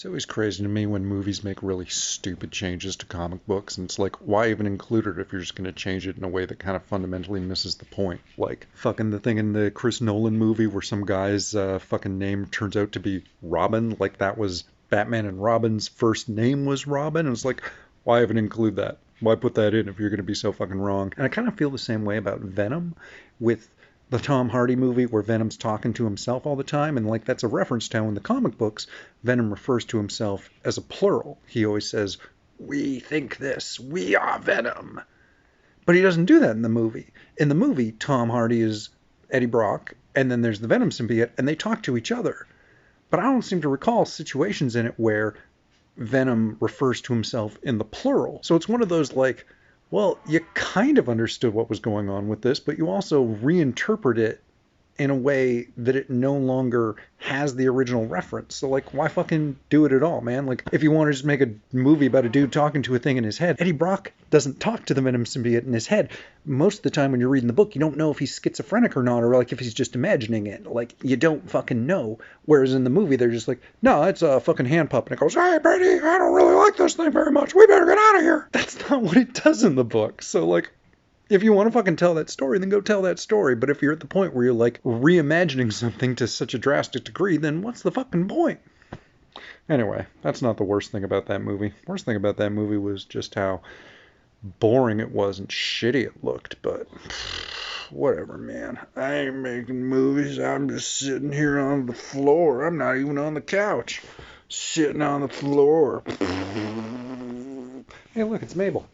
It's always crazy to me when movies make really stupid changes to comic books, and it's like, why even include it if you're just going to change it in a way that kind of fundamentally misses the point? Like, fucking the thing in the Chris Nolan movie where some guy's fucking name turns out to be Robin, like that was Batman and Robin's first name was Robin, and it's like, why even include that? Why put that in if you're going to be so fucking wrong? And I kind of feel the same way about Venom with the Tom Hardy movie where Venom's talking to himself all the time, and like that's a reference to how in the comic books Venom refers to himself as a plural. He always says, "We think this, we are Venom." But he doesn't do that in the movie. In the movie, Tom Hardy is Eddie Brock, and then there's the Venom symbiote, and they talk to each other. But I don't seem to recall situations in it where Venom refers to himself in the plural. So it's one of those like, well, you kind of understood what was going on with this, but you also reinterpret it in a way that it no longer has the original reference. So, like, why fucking do it at all, man? Like, if you want to just make a movie about a dude talking to a thing in his head, Eddie Brock doesn't talk to the Venom symbiote in his head. Most of the time when you're reading the book, you don't know if he's schizophrenic or not, or, like, if he's just imagining it. Like, you don't fucking know. Whereas in the movie, they're just like, no, it's a fucking hand puppet. And it goes, hey, Betty, I don't really like this thing very much. We better get out of here. That's not what it does in the book. So, like, if you want to fucking tell that story, then go tell that story. But if you're at the point where you're like reimagining something to such a drastic degree, then what's the fucking point? Anyway, that's not the worst thing about that movie. Worst thing about that movie was just how boring it was and shitty it looked. But whatever, man. I ain't making movies. I'm just sitting here on the floor. I'm not even on the couch. Sitting on the floor. Hey, look, it's Mabel.